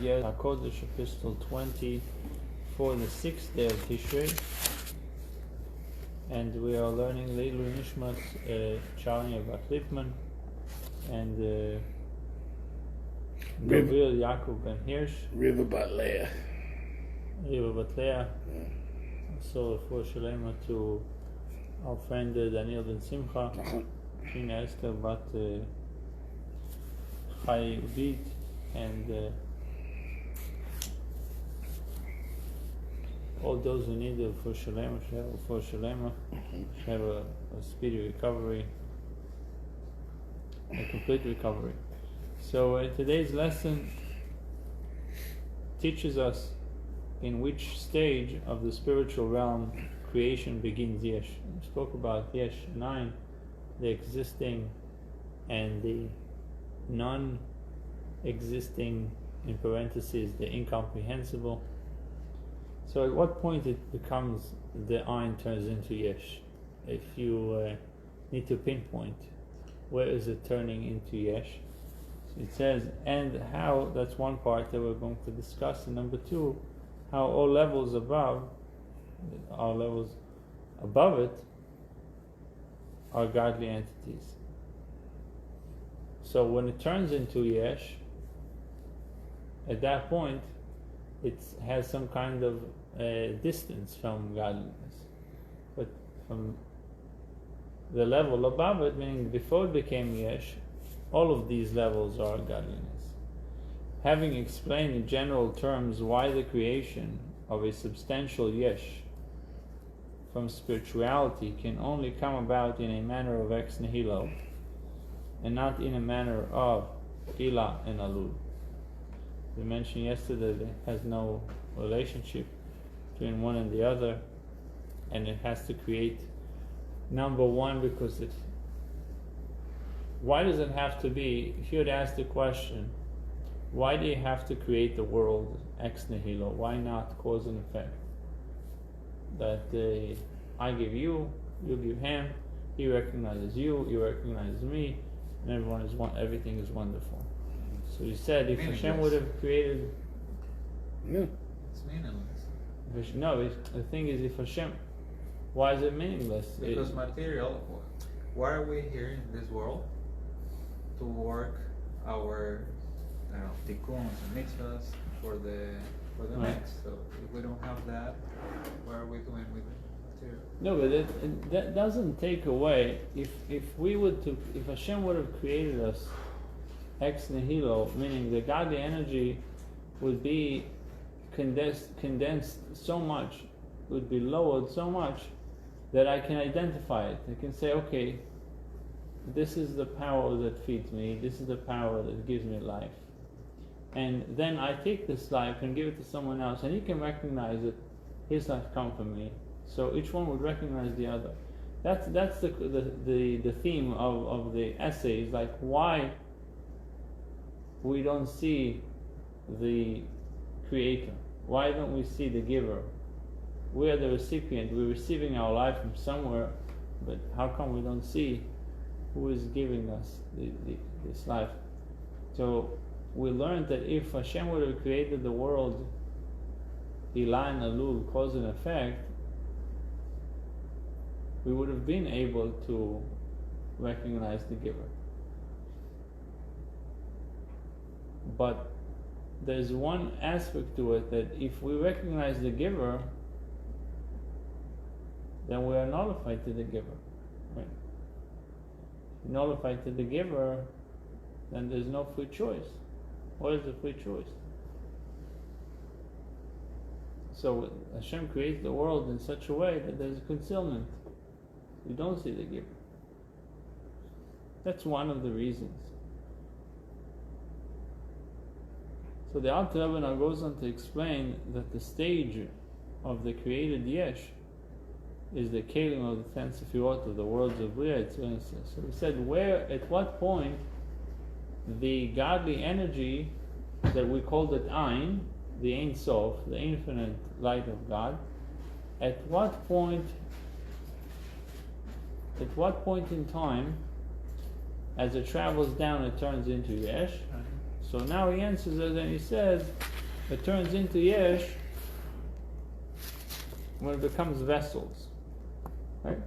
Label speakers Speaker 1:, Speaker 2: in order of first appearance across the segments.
Speaker 1: Yad HaKodesh, Epistle 20, for the 6th day of Tishrei, and we are learning Leilu Nishmat Charnia Bat Lipman and Gabriel Yaakov Ben Hirsch,
Speaker 2: Riva Bat Leah.
Speaker 1: So for Shalema to our friend Daniel Ben Simcha, Shina Esther Bat Chai Udit, and all those who need it for Shalema, have a speedy recovery, a complete recovery. So today's lesson teaches us in which stage of the spiritual realm creation begins Yesh. We spoke about Yesh 9, the existing and the non-existing, in parentheses, the incomprehensible. So at what point it becomes, the Ayin turns into Yesh? If you need to pinpoint, where is it turning into Yesh? So it says, and how, that's one part that we're going to discuss. And number two, how all levels above it are godly entities. So when it turns into Yesh, at that point it has some kind of distance from godliness. But from the level above it, meaning before it became Yesh, all of these levels are godliness. Having explained in general terms why the creation of a substantial Yesh from spirituality can only come about in a manner of ex nihilo and not in a manner of Ila and Alul. We mentioned yesterday that it has no relationship between one and the other, and it has to create number one because why does it have to be, if you had asked the question, why do you have to create the world ex nihilo? Why not cause and effect? That I give you, you give him, he recognizes you, you recognize me, and everything is wonderful. So you said if Hashem would have created,
Speaker 3: it's meaningless.
Speaker 1: The thing is, if Hashem, why is it meaningless?
Speaker 3: Because material. Why are we here in this world? To work our tikkuns and mitzvahs for the next. So if we don't have that, what are we doing with the material?
Speaker 1: No, but that doesn't take away. If Hashem would have created us ex nihilo, meaning the godly energy would be condensed so much, would be lowered so much that I can identify it. I can say, okay, this is the power that feeds me, this is the power that gives me life. And then I take this life and give it to someone else, and he can recognize that his life comes from me. So each one would recognize the other. That's the theme of the essay, is like why we don't see the creator. Why don't we see the giver? We are the recipient. We're receiving our life from somewhere, but how come we don't see who is giving us this life? So we learned that if Hashem would have created the world Ilah and Alul, cause and effect, we would have been able to recognize the giver. But there's one aspect to it, that if we recognize the giver, then we are nullified to the giver. Right? Nullified to the giver, then there's no free choice. What is the free choice? So Hashem creates the world in such a way that there's concealment. You don't see the giver. That's one of the reasons. So the Alter Rebbe now goes on to explain that the stage of the created Yesh is the Kelim of the 10 Sefirot of the worlds of Bria. So we said, at what point the godly energy that we called it Ayin, the Ein Sof, the infinite light of God, at what point in time, as it travels down, it turns into Yesh. So now he answers it and he says, it turns into yesh when it becomes vessels, right?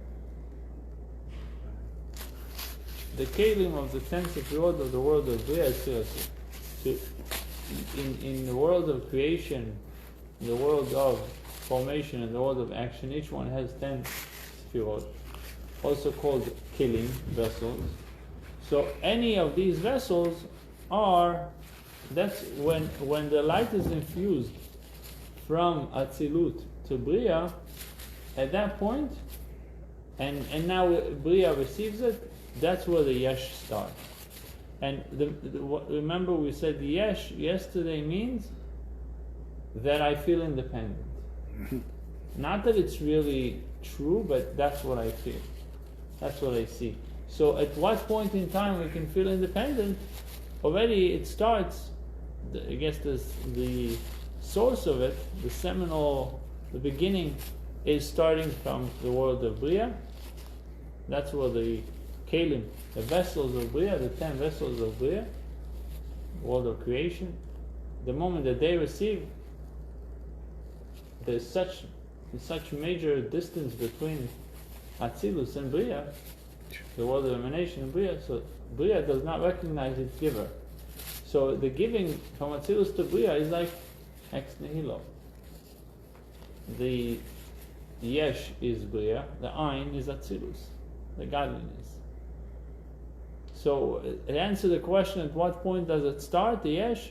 Speaker 1: The kelim of the 10 sefirot of the world of Bria Tzilas. So in the world of creation, in the world of formation, and the world of action, each one has 10 sefirot, also called kelim, vessels. So any of these vessels that's when the light is infused from Atzilut to Bria, at that point, and now Bria receives it, that's where the yesh starts. And remember we said the yesh yesterday means that I feel independent. Not that it's really true, but that's what I feel. That's what I see. So at what point in time we can feel independent? Already it starts, I guess the source of it, the seminal, the beginning is starting from the world of Bria. That's where the kelim, the vessels of Bria, the 10 vessels of Bria, world of creation, the moment that they receive, there's such major distance between Atzilus and Bria, the world of emanation and Bria, so Bria does not recognize its giver. So the giving from Atzilus to Bria is like ex nihilo. The yesh is Bria, the ayin is Atzilus, the godliness. So to answer the question, at what point does it start, the yesh?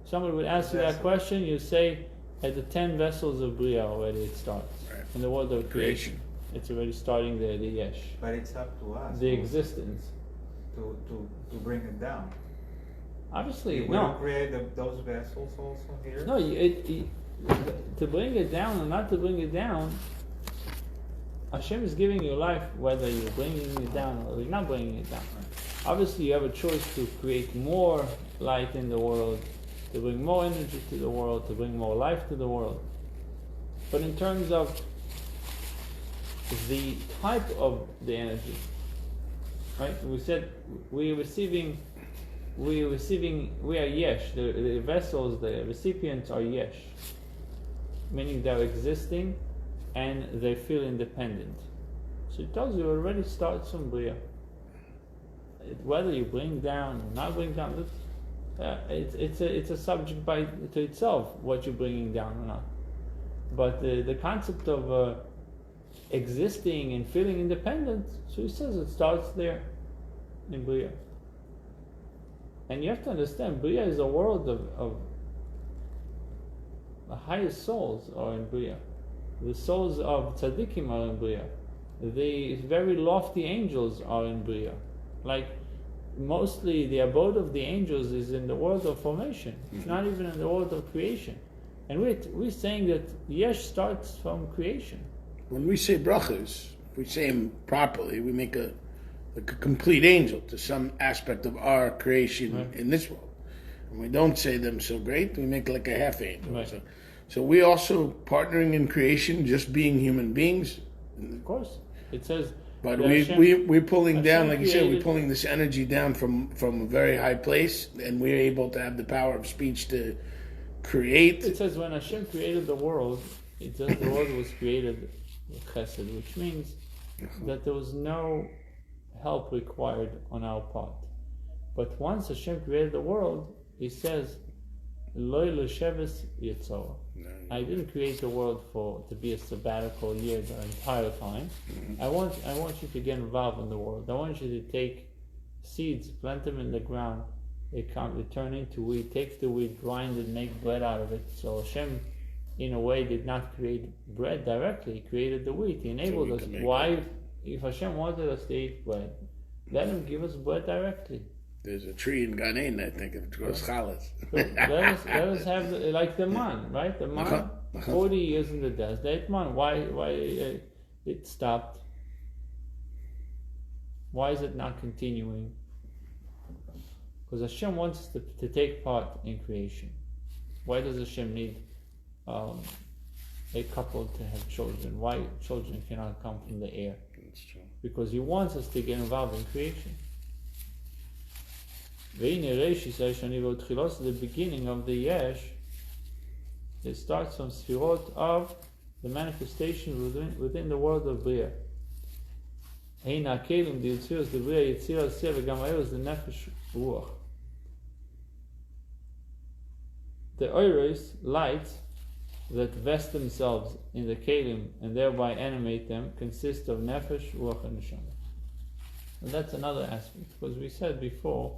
Speaker 1: Somebody would ask you that question, you say at the 10 vessels of Bria already it starts.
Speaker 2: Right.
Speaker 1: In the world of creation. It's already starting there, the yesh.
Speaker 3: But it's up to us.
Speaker 1: The existence.
Speaker 3: To bring it down.
Speaker 1: Obviously,
Speaker 3: We
Speaker 1: no.
Speaker 3: don't create those vessels also here?
Speaker 1: No, to bring it down or not to bring it down, Hashem is giving you life whether you're bringing it down or you're not bringing it down. Obviously, you have a choice to create more light in the world, to bring more energy to the world, to bring more life to the world. But in terms of the type of the energy, right? We said we are yesh. The vessels, the recipients are yesh, meaning they're existing and they feel independent. So it tells you it already starts from Bria. Whether you bring down or not bring down, it's a subject to itself, what you're bringing down or not. But the concept of existing and feeling independent, so he says it starts there in Bria. And you have to understand, Bria is a world of the highest souls are in Bria. The souls of tzaddikim are in Bria. The very lofty angels are in Bria. Like, mostly the abode of the angels is in the world of formation. It's not even in the world of creation. And we're saying that yesh starts from creation.
Speaker 2: When we say brachas, if we say them properly, we make a complete angel to some aspect of our creation in this world. And we don't say them so great, we make like a half angel.
Speaker 1: Right.
Speaker 2: So we also partnering in creation, just being human beings.
Speaker 1: Of course. It says,
Speaker 2: but
Speaker 1: Hashem,
Speaker 2: we're pulling down, like you said, we're
Speaker 1: created-
Speaker 2: pulling this energy down from a very high place, and we're able to have the power of speech to create.
Speaker 1: It says when Hashem created the world, it says the world was created with chesed, which means that there was no help required on our part. But once Hashem created the world, He says, "Loi l'sheves yitzor." I didn't create the world to be a sabbatical year the entire time. I want you to get involved in the world. I want you to take seeds, plant them in the ground. They turn into wheat. Take the wheat, grind it, make bread out of it. So Hashem, in a way, did not create bread directly. He created the wheat. He enabled us. Why? If Hashem wanted us to eat bread, let Him give us bread directly.
Speaker 2: There's a tree in Gan Eden, I think, it grows chalas.
Speaker 1: So let us have like the man, right? The man, 40 years in the desert. They ate man. Why it stopped? Why is it not continuing? Because Hashem wants us to take part in creation. Why does Hashem need a couple to have children? Why children cannot come from the air?
Speaker 2: That's true.
Speaker 1: Because He wants us to get involved in creation. The beginning of the yesh It starts from Sfirot of the manifestation within the world of Bria. Hein HaKelim, the Yetziros, the Bria, Yetzirah, Asiyah, v'gam Hayot, is the Nefesh Ruach. The Oiros, lights, that vest themselves in the Kelim and thereby animate them, consist of Nefesh, Ruach, and Neshama. And that's another aspect, because we said before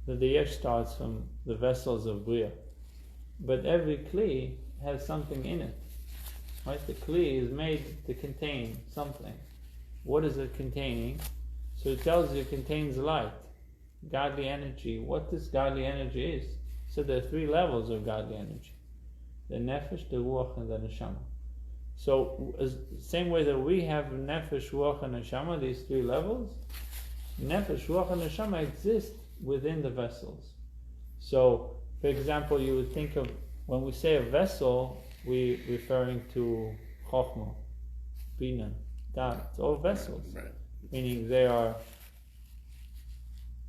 Speaker 1: that the Yesh starts from the vessels of Bria. But every Kli has something in it. Right? The Kli is made to contain something. What is it containing? So it tells you it contains light, godly energy. What this godly energy is? So there are 3 levels of godly energy. The Nefesh, the Ruach, and the Neshama. So, same way that we have Nefesh, Ruach, and Neshama, these 3 levels, Nefesh, Ruach, and Neshama exist within the vessels. So, for example, you would think of, when we say a vessel, we're referring to Chochmah, Bina, Dat. It's all vessels.
Speaker 2: Right.
Speaker 1: Meaning they are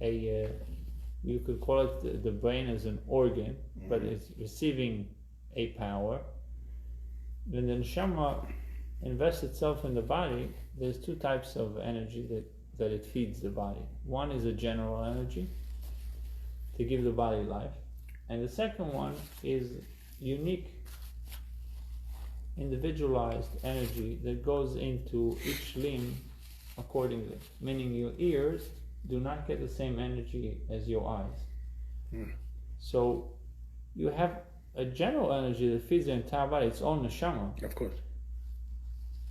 Speaker 1: you could call it the brain as an organ, but it's receiving a power. When the Neshama invests itself in the body, there's 2 types of energy that it feeds the body. One is a general energy to give the body life, and the second one is unique, individualized energy that goes into each limb accordingly. Meaning your ears do not get the same energy as your eyes. So you have a general energy that feeds the entire body, its own neshama.
Speaker 2: Of course.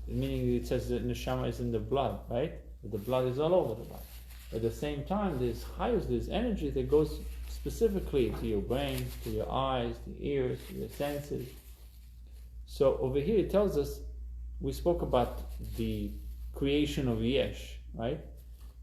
Speaker 1: Meaning it says that neshama is in the blood, right? The blood is all over the body. At the same time, there's energy that goes specifically to your brain, to your eyes, to your ears, to your senses. So over here it tells us, we spoke about the creation of Yesh, right?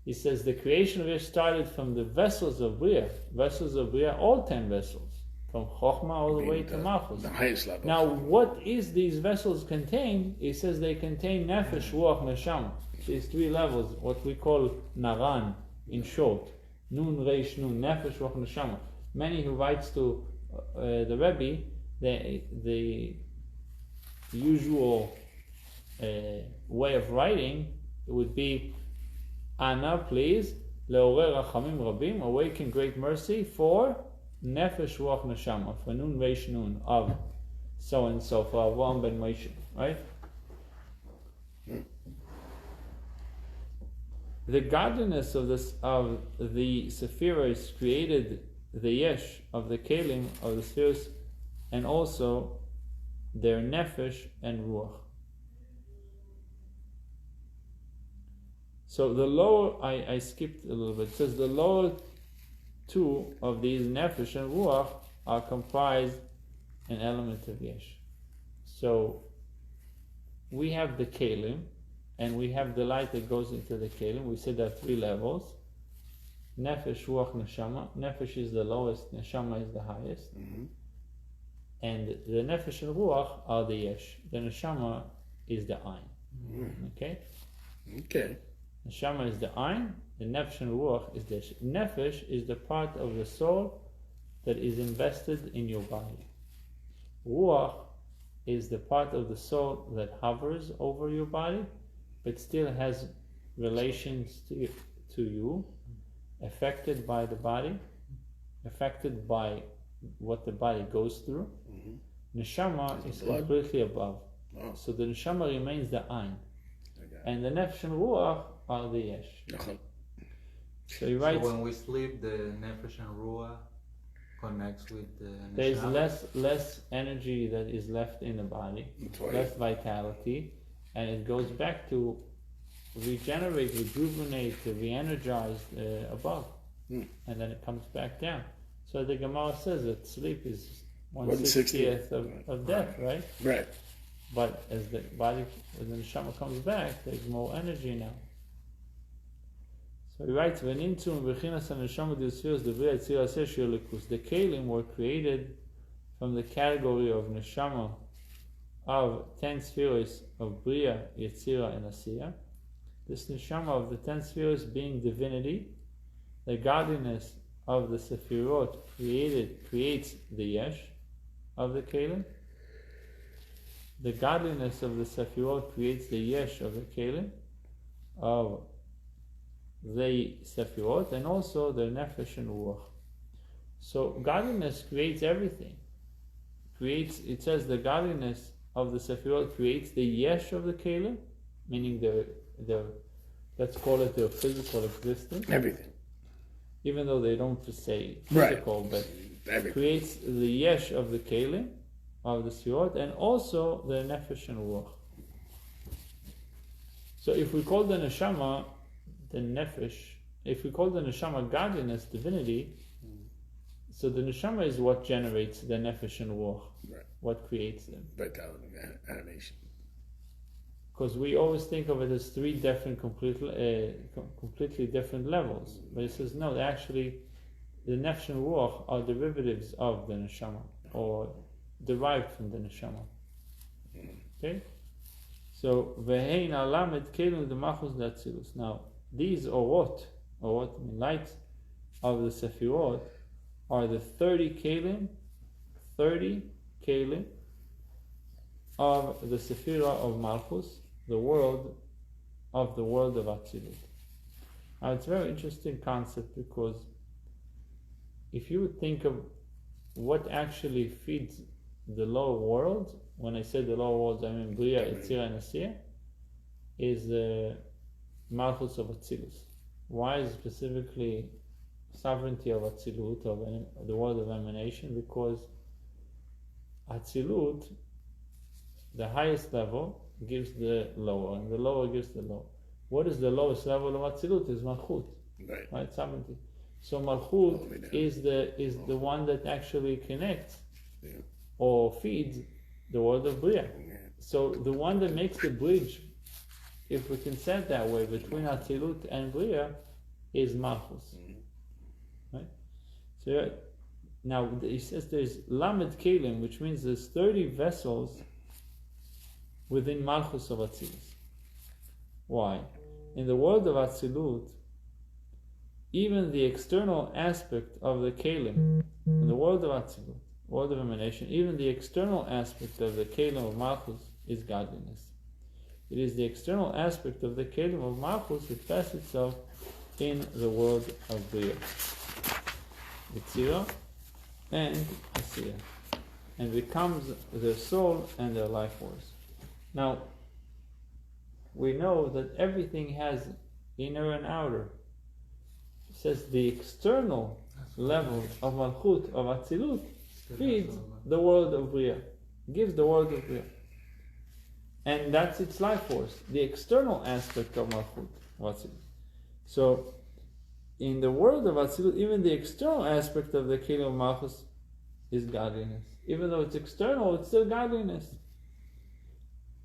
Speaker 1: He says the creation of Yesh started from the vessels of Bria. Vessels of Bria, all 10 vessels. From Chochmah all the way to Malchus.
Speaker 2: The highest level.
Speaker 1: Now, what is these vessels contain? He says they contain Nefesh, Ruach, Neshama. These 3 levels, what we call Naran, in short. Nun, Reish, Nun, Nefesh, Ruach, Neshama. Many who writes to the Rebbe, the usual way of writing, it would be, Ana, please, Le'orer Rachamim Rabim, awaken great mercy for Nefesh, Ruach, Neshama, for Nun, Reish, Nun, of so and so, for Avraham ben Moshe, right? The godliness of the Sephiros created the Yesh of the Kelim of the Sephiros, and also their Nefesh and Ruach. So the lower, I skipped a little bit, it says the lower 2 of these Nefesh and Ruach are comprised an element of Yesh. So we have the Kelim, and we have the light that goes into the Kelim. We said there are 3 levels. Nefesh, Ruach, Neshama. Nefesh is the lowest, Neshama is the highest. And the Nefesh and Ruach are the Yesh. The Neshama is the Ein. Okay?
Speaker 2: Okay.
Speaker 1: Neshama is the Ein, the Nefesh and Ruach is the Yesh. Nefesh is the part of the soul that is invested in your body. Ruach is the part of the soul that hovers over your body, but still has relations to you, affected by the body, affected by what the body goes through. Neshama is completely above.
Speaker 2: Oh.
Speaker 1: So the Neshama remains the Ein. And the Nefesh and Ruach are the Yesh. So he writes,
Speaker 3: so when we sleep, the Nefesh and Ruach connects with the Neshama.
Speaker 1: there's less energy that is left in the body, less vitality, and it goes back to regenerate, rejuvenate, re-energize above, and then it comes back down. So the Gemara says that sleep is 1/60th of death, right?
Speaker 2: Right.
Speaker 1: But as the body, as the neshama comes back, there's more energy now. So he writes, the Kelim were created from the category of neshama of 10 spheres of Bria, Yetzirah, and Asiyah. This neshama of the 10 spheres being divinity, the godliness of the Sephirot creates the Yesh of the Kelim, the godliness of the Sefirot creates the yesh of the kelim of the Sefirot, and also the nefesh and ruach. So godliness creates everything. It says the godliness of the Sefirot creates the yesh of the kelim, meaning the let's call it their physical existence.
Speaker 2: Everything.
Speaker 1: Even though they don't say physical, but
Speaker 2: Everything.
Speaker 1: creates the yesh of the kelim, of the Sefirot, and also the nefesh and ruach. So if we call the neshama the nefesh, if we call the neshama godliness, divinity, so the neshama is what generates the nefesh and ruach, what creates them.
Speaker 2: Vitality, animation.
Speaker 1: Because we always think of it as three different, completely different levels. But it says no, actually, the nefesh and ruach are derivatives of the neshama, or derived from the neshama. Okay? So, vehein alamet kelim demachus datzilus. Now, these orot mean lights of the Sefirot, are the 30 kelim of the Sephirah of Malchus, the world of Atzilut. Now it's a very interesting concept, because if you would think of what actually feeds the lower world, when I say the lower world, I mean Bria, Yetzirah, and Asiya, is the Malchus of Atzilus. Why specifically sovereignty of Atzilut, of the world of emanation? Because Atzilut, the highest level, gives the lower, and the lower gives the lower. What is the lowest level of Atzilut? Is Malchut, right? Sovereignty. So Malchut is the one that actually connects or feeds the world of Bria. So the one that makes the bridge, if we can say it that way, between Atzilut and Bria is Malchus. Right? So now he says there's Lamed Kelim, which means there's 30 vessels within Malchus of Atzilus. Why? In the world of Atzilut, even the external aspect of the Kelim, in the world of Atzilut, world of emanation, even the external aspect of the Kelim of Malchus is godliness. It is the external aspect of the Kelim of Malchus that vests itself in the world of Bria, Yetzirah and Asiya, and becomes their soul and their life force. Now, we know that everything has inner and outer. It says the external level of Malchut, of Atzilut, feeds the world of Bria, gives the world of Bria. And that's its life force, the external aspect of Malchut, of Atzilut. So, in the world of Atzilut, even the external aspect of the Kelim of Malchus is godliness. Even though it's external, it's still godliness.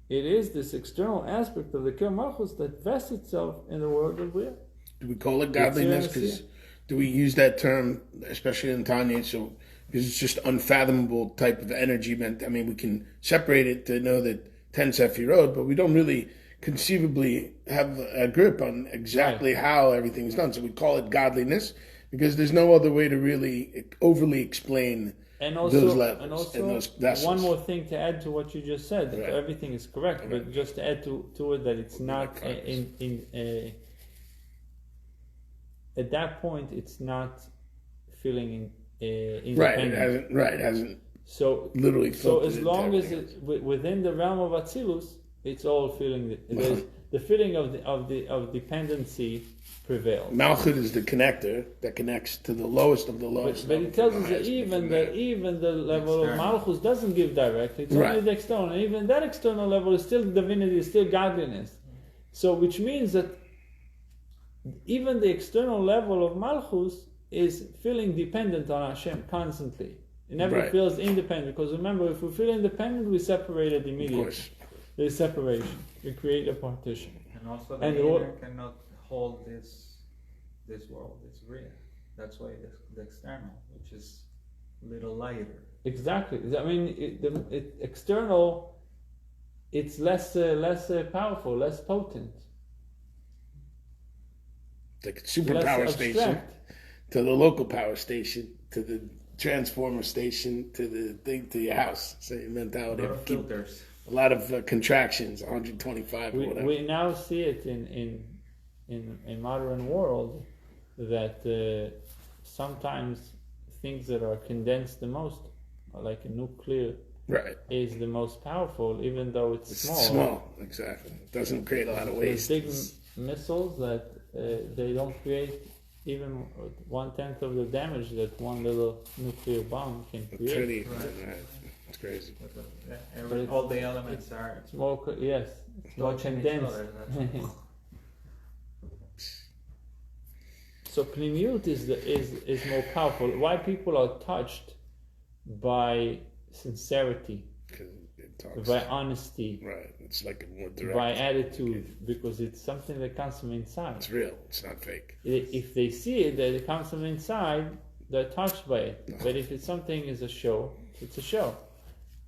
Speaker 1: It is this external aspect of the Kelim Malchus that vests itself in the world of Bria.
Speaker 2: Do we call it godliness? Because do we use that term, especially in Tanya? So because it's just unfathomable type of energy. I mean, we can separate it to know that 10 Sefirot, but we don't really conceivably have a grip on exactly how everything's done. So we call it godliness because there's no other way to really overly explain those levels and those vessels.
Speaker 1: One more thing to add to what you just said. Everything is correct, but just to add to it that it's not at that point it's not feeling independent.
Speaker 2: It hasn't
Speaker 1: so
Speaker 2: literally.
Speaker 1: So as long as it's within the realm of Atzilus, it's all feeling. The feeling of dependency prevails.
Speaker 2: Malchut is the connector that connects to the lowest of the lowest.
Speaker 1: But it tells us that even the level of Malchus doesn't give directly. It's only the external. And even that external level is still divinity, is still godliness. So which means that even the external level of Malchus is feeling dependent on Hashem constantly. It never feels independent, because remember, if we feel independent, we separate it immediately.
Speaker 2: Of course.
Speaker 1: There's separation. We create a partition.
Speaker 3: And also the inner cannot hold this world, this Bria. That's why the external, which is a little lighter.
Speaker 1: Exactly. I mean, external, it's less powerful, less potent.
Speaker 2: It's like a super power station to the local power station to the transformer station to the thing to your house. Same mentality.
Speaker 3: Filters.
Speaker 2: a lot of contractions, 125 or whatever.
Speaker 1: We now see it in modern world that sometimes things that are condensed the most, like a nuclear,
Speaker 2: Right.
Speaker 1: is the most powerful, even though it's small.
Speaker 2: Small, exactly. It doesn't create a lot of waste.
Speaker 1: Big missiles that they don't create even 1/10 of the damage that one little nuclear bomb can create.
Speaker 2: Pretty,
Speaker 3: Right.
Speaker 2: right. It's crazy.
Speaker 1: But it's-
Speaker 3: all the elements are
Speaker 1: It's more, yes, it's more
Speaker 3: touching each
Speaker 1: condensed.
Speaker 3: other. That's-
Speaker 1: So pnimiut is more powerful. Why people are touched by sincerity,
Speaker 2: 'Cause it talks.
Speaker 1: by honesty,
Speaker 2: Right. It's like a more direct.
Speaker 1: by attitude, because it's something that comes from inside.
Speaker 2: It's real. It's not fake.
Speaker 1: If they see it that it comes from inside, they're touched by it. But if it's something is a show, it's a show.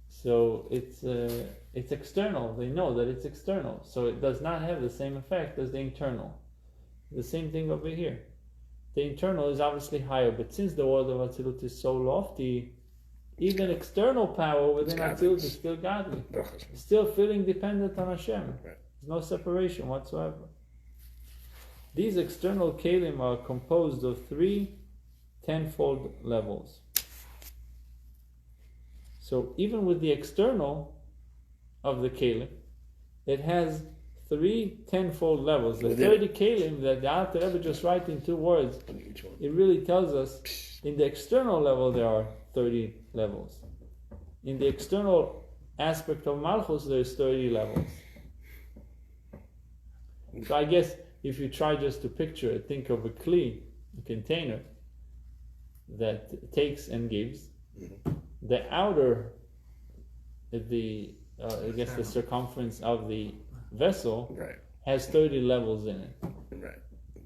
Speaker 1: So it's external. They know that it's external. So it does not have the same effect as the internal. The same thing over here. The internal is obviously higher, but since the world of Atzilut is so lofty, even external power within
Speaker 2: It's godly.
Speaker 1: Atzilut is still godly.
Speaker 2: Brachas.
Speaker 1: Still feeling dependent on Hashem.
Speaker 2: Right.
Speaker 1: There's no separation whatsoever. These external kelim are composed of 3 tenfold levels. So even with the external of the kelim, it has 3 tenfold levels. The
Speaker 2: Within
Speaker 1: 30 kelim that the Alter Rebbe just writes in 2 words,
Speaker 2: Each one.
Speaker 1: it really tells us in the external level there are 30 levels. In the external aspect of Malchus there's 30 levels. So I guess if you try just to picture it, think of a kli, a container that takes and gives. The outer, the circumference of the vessel
Speaker 2: Right.
Speaker 1: has 30 levels in it.
Speaker 2: Right.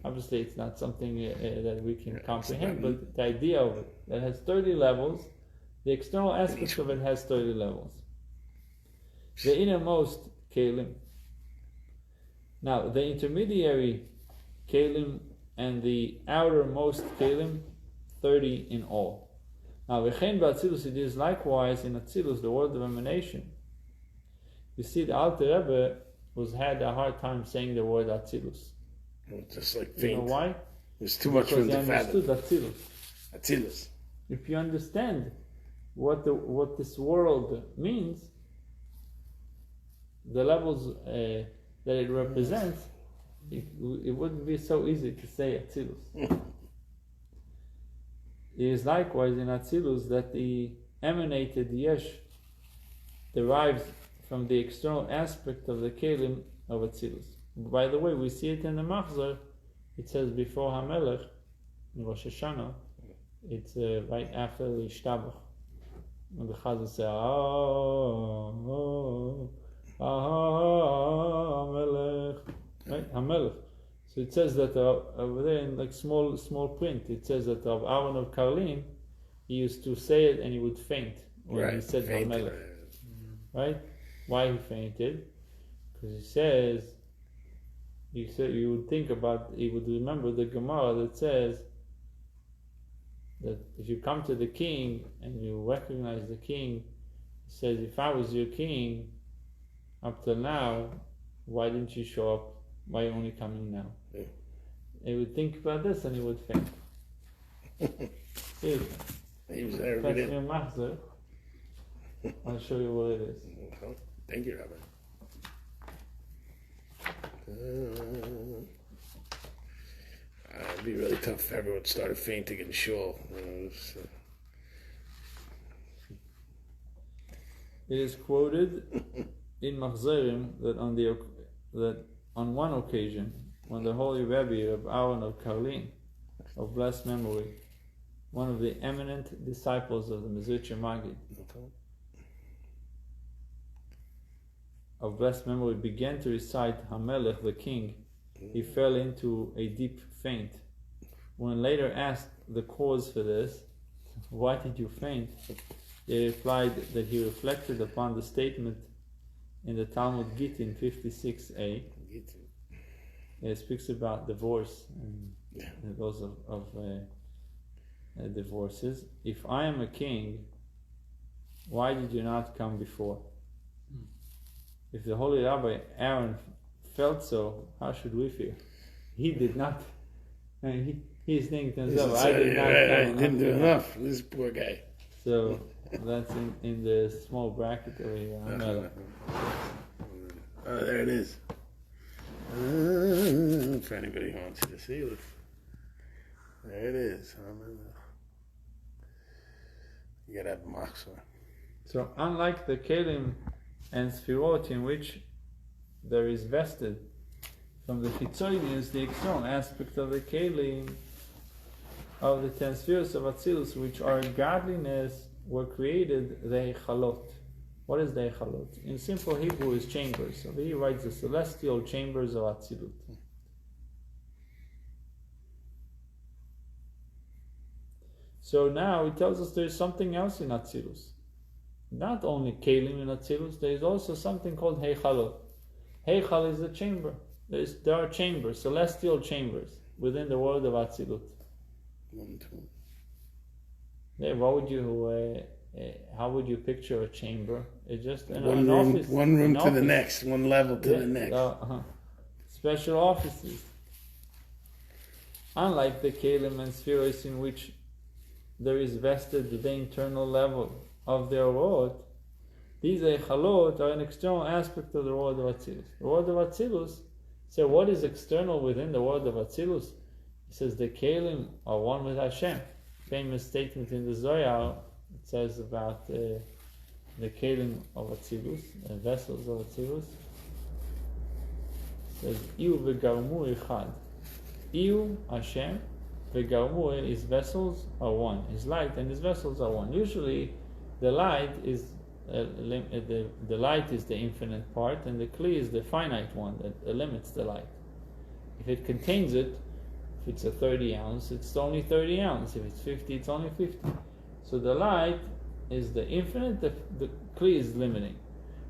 Speaker 1: Obviously, it's not something that we can
Speaker 2: Yeah,
Speaker 1: comprehend,
Speaker 2: it's not-
Speaker 1: but the idea of it, that has 30 levels, the external aspect of it has 30 levels. The innermost kelim. Now, the intermediary kelim and the outermost kelim, 30 in all. Now, v'chein b'Atzilus, it is likewise in Atzilus, the world of emanation. You see, the Alter Rebbe had a hard time saying the word Atzilus.
Speaker 2: It's just like
Speaker 1: You know
Speaker 2: faint.
Speaker 1: why?
Speaker 2: There's too much for
Speaker 1: Because
Speaker 2: him
Speaker 1: they
Speaker 2: to
Speaker 1: understood
Speaker 2: fathom.
Speaker 1: Atzilus.
Speaker 2: Atzilus.
Speaker 1: If you understand what this world means, the levels that it represents, it wouldn't be so easy to say Atzilus. It is likewise in Atzilus that the emanated Yesh derives from the external aspect of the Kelim of Atzilus. By the way, we see it in the Machzor. It says before HaMelech, in Rosh Hashanah, it's right after the Ishtabach. And the Chazal says, HaMelech. Right? HaMelech. So it says that over there in like small print, it says that of Aaron of Karlin, he used to say it and he would faint when he said
Speaker 2: faint,
Speaker 1: HaMelech. Right? Why he fainted? Because he says, you would think about, he would remember the Gemara that says that if you come to the king and you recognize the king, he says, if I was your king up till now, why didn't you show up? Why are you only coming now?
Speaker 2: Yeah.
Speaker 1: He would think about this and he would faint. Seriously.
Speaker 2: He was there every
Speaker 1: That's
Speaker 2: day.
Speaker 1: your Machzor. I'll show you what it is.
Speaker 2: Thank you, Rabbi. It'd be really tough if everyone started fainting in shul.
Speaker 1: It is quoted in Machzorim that on one occasion, when the Holy Rebbe of Aaron of Karlin, of blessed memory, one of the eminent disciples of the Mezritcher Maggid, of blessed memory, began to recite Hamelech, the king, he fell into a deep faint. When later asked the cause for this, why did you faint? He replied that he reflected upon the statement in the Talmud Gittin 56a. It speaks about divorce and those of divorces. If I am a king, why did you not come before? If the holy Rabbi Aaron felt so, how should we feel? He did not. He's thinking to himself, I did not.
Speaker 2: I didn't do enough. This poor guy.
Speaker 1: So that's in the small bracket over here.
Speaker 2: Oh, there it is. For anybody who wants to see it. There it is. You gotta have machzor.
Speaker 1: So unlike the kelim and sfirot, in which there is vested from the chitzonius, the external aspect of the kelim of the 10 spheres of Atzilus, which are godliness, were created the echalot. What is the echalot? In simple Hebrew is chambers. So he writes the celestial chambers of Atzilut. So now he tells us there is something else in Atzilus. Not only kelim in Atzilus, there is also something called Heichalot. Heichal is a chamber. There are chambers, celestial chambers, within the world of Atzilut. Yeah, what would you? How would you picture a chamber? It's just
Speaker 2: one room, office, one room to office. The next, one level to the next.
Speaker 1: Special offices. Unlike the kelim and spheres, in which there is vested the internal level of their world, these eichalot are an external aspect of the world of Atzilus. The world of Atzilus. So, what is external within the world of Atzilus? He says the kelim are one with Hashem. Famous statement in the Zohar. It says about the kelim of Atzilus, the vessels of Atzilus. It says Iu v'garmu echad. Iu Hashem v'garmu, his vessels are one. His light and his vessels are one. Usually, the light is the light is the infinite part, and the kli is the finite one that limits the light. If it contains it, if it's a 30 ounce, it's only 30 ounce. If it's 50, it's only 50. So the light is the infinite, the kli is limiting.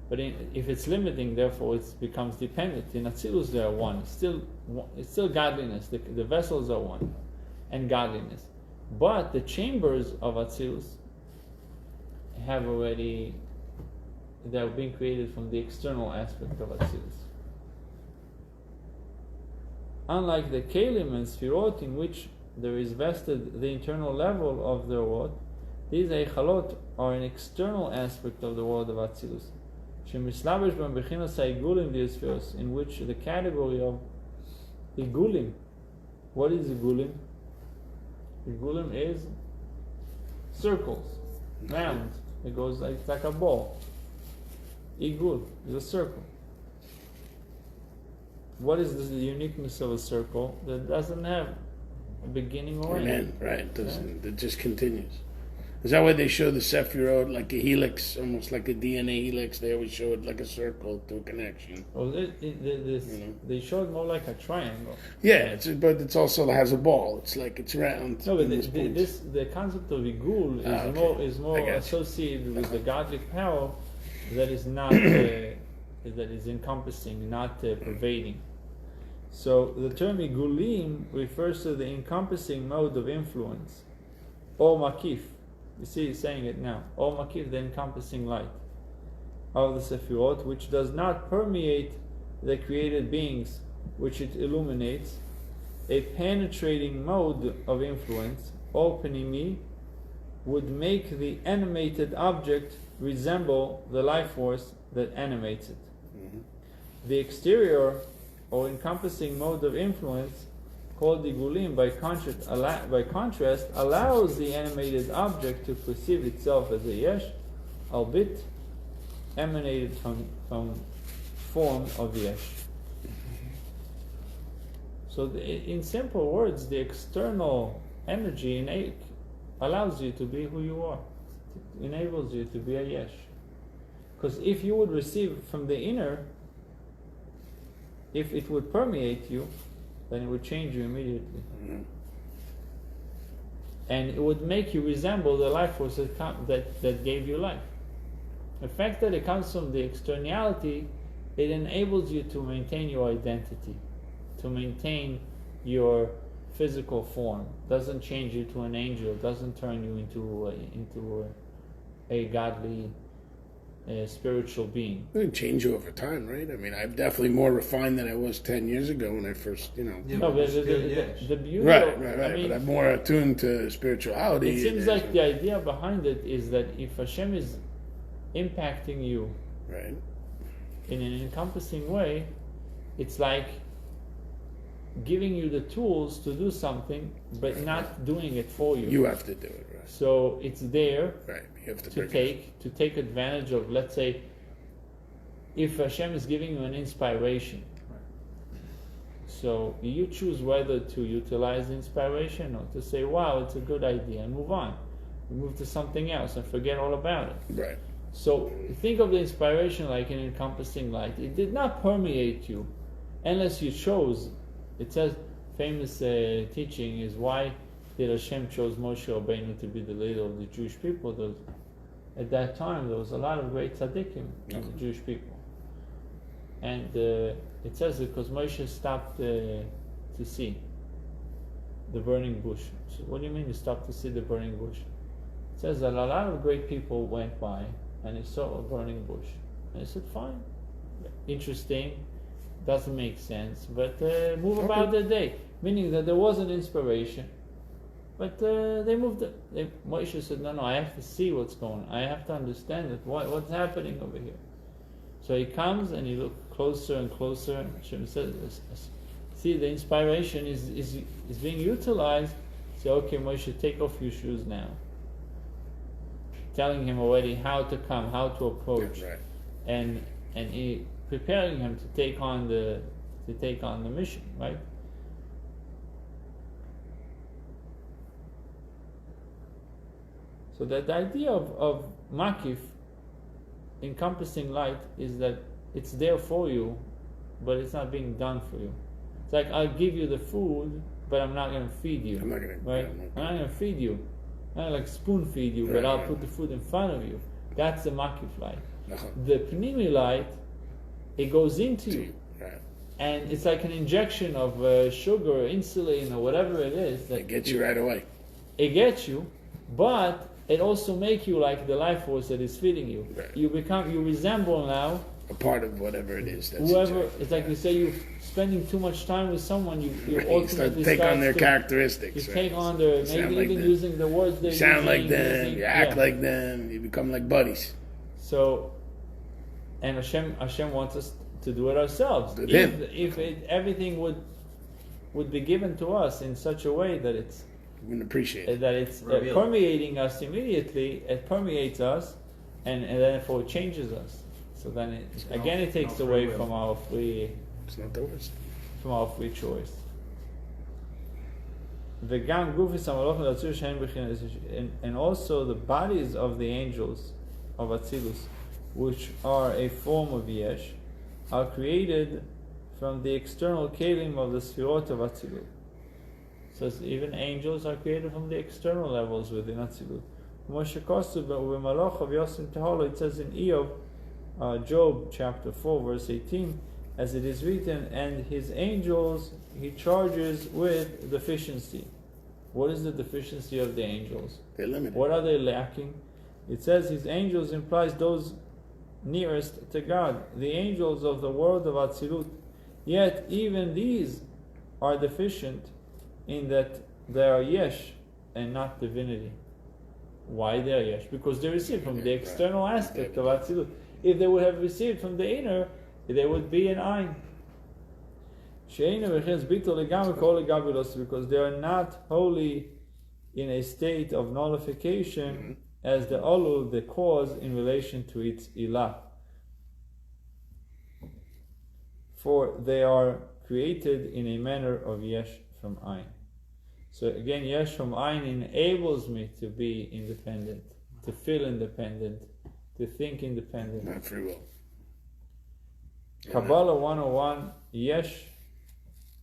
Speaker 1: But if it's limiting, therefore it becomes dependent. In Atzilus they are one. It's still godliness. The vessels are one, and godliness. But the chambers of Atzilus they're being created from the external aspect of Atzilus. Unlike the kelim and sfirot, in which there is vested the internal level of their world, these eichalot are an external aspect of the world of Atzilus, shemislavish ben bechinas haigulim diasfiros, in which the category of igulim. What is igulim? Igulim is circles, round. It goes it's like a ball. Igul is a circle. What is the uniqueness of a circle that doesn't have a beginning or end?
Speaker 2: Right. It just continues. Is that why they show the Sephirot like a helix, almost like a DNA helix? They always show it like a circle to a connection.
Speaker 1: Well, they show it more like a triangle.
Speaker 2: Yeah, but it also has a ball. It's like it's round.
Speaker 1: No, but the concept of igul is more associated with the godly power that is not that is encompassing, not pervading. So the term igulim refers to the encompassing mode of influence, or makif. You see, he's saying it now. Or makif, the encompassing light of the Sefirot, which does not permeate the created beings, which it illuminates. A penetrating mode of influence, or panimi, would make the animated object resemble the life force that animates it. Mm-hmm. The exterior or encompassing mode of influence, called igulim, by contrast, allows the animated object to perceive itself as a yesh, albeit emanated from form of yesh. So in simple words, the external energy allows you to be who you are. It enables you to be a yesh. Because if you would receive from the inner, if it would permeate you, then it would change you immediately. Mm-hmm. And it would make you resemble the life force that gave you life. The fact that it comes from the externality, it enables you to maintain your identity, to maintain your physical form. Doesn't change you to an angel, doesn't turn you into a godly spiritual being.
Speaker 2: It can change over time, right? I mean, I'm definitely more refined than I was 10 years ago when I first,
Speaker 3: Yeah,
Speaker 1: No,
Speaker 3: but
Speaker 1: but
Speaker 3: still, yes.
Speaker 1: the beauty
Speaker 2: Right.
Speaker 1: of, I
Speaker 2: But
Speaker 1: mean,
Speaker 2: I'm more attuned to spirituality.
Speaker 1: it seems like the idea behind it is that if Hashem is impacting you
Speaker 2: Right.
Speaker 1: in an encompassing way, it's like giving you the tools to do something, but not doing it for you.
Speaker 2: You have to do it, right?
Speaker 1: So it's there
Speaker 2: Right. You have to
Speaker 1: to
Speaker 2: bring it.
Speaker 1: take advantage of. Let's say, if Hashem is giving you an inspiration, so you choose whether to utilize the inspiration or to say, "Wow, it's a good idea," and move on. You move to something else and forget all about it.
Speaker 2: Right.
Speaker 1: So think of the inspiration like an encompassing light. It did not permeate you unless you chose. It says, famous teaching is why did Hashem chose Moshe Rabbeinu to be the leader of the Jewish people. At that time there was a lot of great tzaddikim in the Jewish people. And it says because Moshe stopped to see the burning bush. So what do you mean you stopped to see the burning bush? It says that a lot of great people went by and he saw a burning bush. And he said, fine, interesting, doesn't make sense, but move about their day. Meaning that there was an inspiration, but they moved it. Moshe said, no, I have to see what's going on. I have to understand it. What's happening over here? So he comes and he looks closer and closer, and Hashem says, see, the inspiration is being utilized. Say, okay, Moshe, take off your shoes now. Telling him already how to come, how to approach,
Speaker 2: Right.
Speaker 1: and he preparing him to take on the mission, right? So that the idea of makif, encompassing light, is that it's there for you, but it's not being done for you. It's like I'll give you the food, but I'm not going to feed you.
Speaker 2: I'm not gonna-
Speaker 1: right?
Speaker 2: yeah, I'm not
Speaker 1: I'm not going to feed you. I'm not like spoon feed you, but
Speaker 2: Right,
Speaker 1: I'll
Speaker 2: right.
Speaker 1: put the food in front of you. That's the makif light.
Speaker 2: Uh-huh.
Speaker 1: The pnimi light, it goes into you,
Speaker 2: Right.
Speaker 1: and it's like an injection of sugar, insulin, or whatever it is that
Speaker 2: It gets you right away.
Speaker 1: it gets you, but it also makes you like the life force that is feeding you.
Speaker 2: Right.
Speaker 1: You resemble now
Speaker 2: A part of whatever it is. That's
Speaker 1: whoever.
Speaker 2: injected.
Speaker 1: It's like you say you're spending too much time with someone, you
Speaker 2: You start
Speaker 1: ultimately
Speaker 2: to take on their
Speaker 1: to-
Speaker 2: characteristics.
Speaker 1: You
Speaker 2: right?
Speaker 1: take on their
Speaker 2: You sound
Speaker 1: maybe
Speaker 2: like
Speaker 1: even
Speaker 2: them.
Speaker 1: using the words they
Speaker 2: You sound like them.
Speaker 1: using,
Speaker 2: You act
Speaker 1: yeah.
Speaker 2: like them. You become like buddies.
Speaker 1: So, and Hashem wants us to do it ourselves.
Speaker 2: With
Speaker 1: If everything would be given to us in such a way that it's
Speaker 2: You can appreciate it.
Speaker 3: Reveal.
Speaker 1: permeating us immediately, it permeates us, and then therefore it changes us. So then it takes
Speaker 3: no
Speaker 1: away
Speaker 3: free will.
Speaker 1: from our free choice. V'gam gufis hamalachim l'atzur she'en b'chinas, and also the bodies of the angels of Atzilus, which are a form of Yesh, are created from the external kelim of the Sfirot of Atzilut. So even angels are created from the external levels within Atzilut. It says in Job chapter 4 verse 18, as it is written, and his angels he charges with deficiency. What is the deficiency of the angels?
Speaker 2: They're limited.
Speaker 1: What are they lacking? It says his angels implies those nearest to God, the angels of the world of Atzilut. Yet even these are deficient in that they are yesh and not divinity. Why they are yesh? Because they receive from the external aspect of Atzilut. If they would have received from the inner, they would be an ayin. Because they are not wholly in a state of nullification as the olul, the cause, in relation to its ilah. For they are created in a manner of yesh from ayin. So again, yesh from ayin enables me to be independent, to feel independent, to think independent.
Speaker 2: Not free will.
Speaker 1: Kabbalah 101, yesh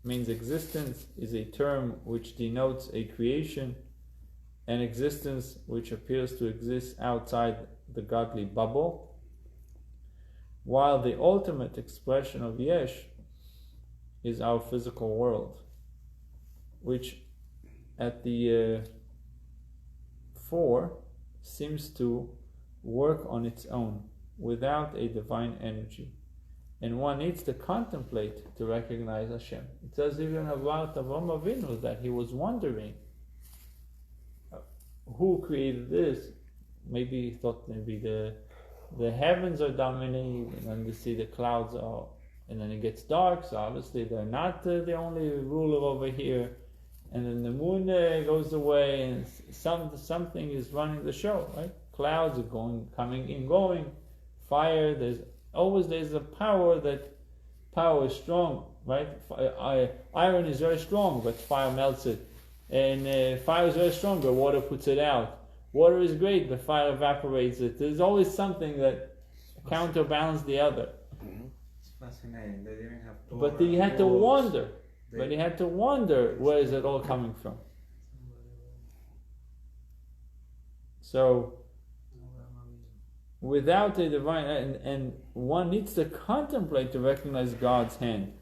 Speaker 1: means existence, is a term which denotes a creation, an existence which appears to exist outside the godly bubble, while the ultimate expression of yesh is our physical world, which at the 4 seems to work on its own. without a divine energy. And one needs to contemplate to recognize Hashem. It says even about Avraham Avinu that he was wondering who created this. Maybe he thought maybe the heavens are dominating, and then you see the clouds are, and then it gets dark, so obviously they're not the only ruler over here. And then the moon goes away, and something is running the show, right? Clouds are coming in, going. Fire, there's a power is strong, right? Iron is very strong, but fire melts it. And fire is very strong, but water puts it out. Water is great, but fire evaporates it. There's always something that counterbalances the other.
Speaker 3: It's fascinating. They didn't have Torah,
Speaker 1: But he had to wonder. But he had to wonder, where is it all coming from? So, without a divine, and one needs to contemplate to recognize God's hand.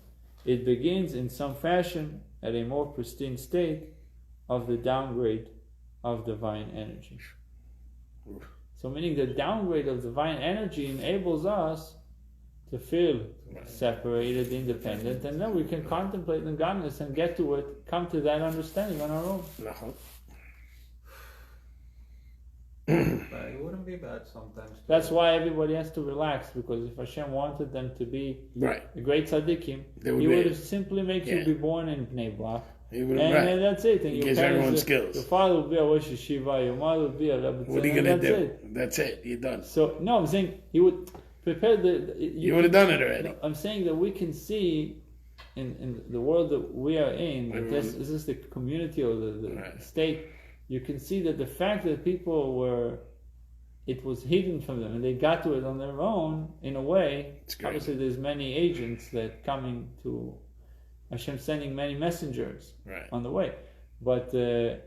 Speaker 1: It begins in some fashion at a more pristine state of the downgrade of divine energy. So meaning the downgrade of divine energy enables us to feel separated, independent, and then we can contemplate in godliness and get to it, come to that understanding on our own.
Speaker 3: But it wouldn't be bad sometimes.
Speaker 1: That's why everybody has to relax, because if Hashem wanted them to be a great tzaddikim, He would have simply made you be born in Bnei Brak, and that's it. And
Speaker 2: He gives everyone skills.
Speaker 1: Your father will be a Rosh Yeshiva, your mother will be a Rebbe.
Speaker 2: What are you going to do? That's it. You're done.
Speaker 1: So, no, I'm saying He would prepare
Speaker 2: you would have done it already.
Speaker 1: I'm saying that we can see in the world that we are in, that this is the community or the state. You can see that the fact that people it was hidden from them and they got to it on their own, in a way. Obviously there's many agents that coming to Hashem, sending many messengers on the way. But the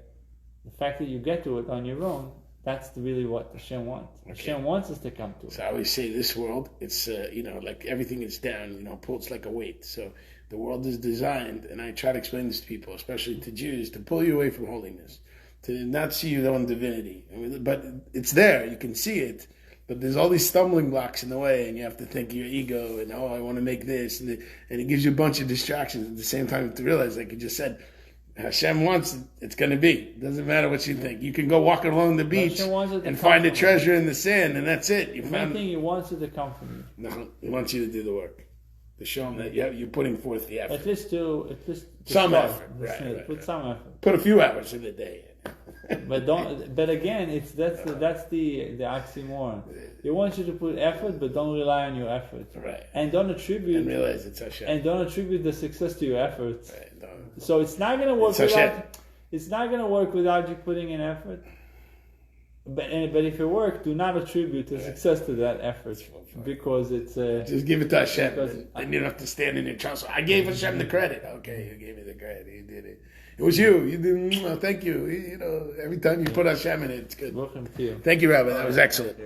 Speaker 1: fact that you get to it on your own, that's really what Hashem wants. Hashem wants us to come to it.
Speaker 2: So I always say this world, it's, like everything is down, pulled like a weight. So the world is designed, and I try to explain this to people, especially to Jews, to pull you away from holiness, to not see your own divinity. But it's there, you can see it, but there's all these stumbling blocks in the way, and you have to think of your ego, and I want to make this, and it gives you a bunch of distractions. At the same time, you have to realize, like you just said, Hashem wants it, it's going to be. It doesn't matter what you think. You can go walking along the beach and find a treasure in the sand, and that's it.
Speaker 1: The main thing He wants it to come from you.
Speaker 2: No, He wants you to do the work. To show Him that you're putting forth the effort.
Speaker 1: At least
Speaker 2: some
Speaker 1: start.
Speaker 2: effort.
Speaker 1: Put some effort.
Speaker 2: Put a few hours in the day.
Speaker 1: But don't. But again, that's the oxymoron. He wants you to put effort, but don't rely on your effort.
Speaker 2: Right.
Speaker 1: And don't attribute.
Speaker 2: And realize it's Hashem.
Speaker 1: And don't attribute the success to your efforts.
Speaker 2: Right.
Speaker 1: So it's not going to work without. It's not going to work without you putting in effort. But if it works, do not attribute the success to that effort, because it's
Speaker 2: just give it to Hashem. Then you don't have to stand in your trust. I gave Hashem the credit. Okay, you gave me the credit. You did it. It was you. You did. Thank you. Every time you put Hashem in it, it's good.
Speaker 1: Welcome to you.
Speaker 2: Thank you, Rabbi. That was excellent.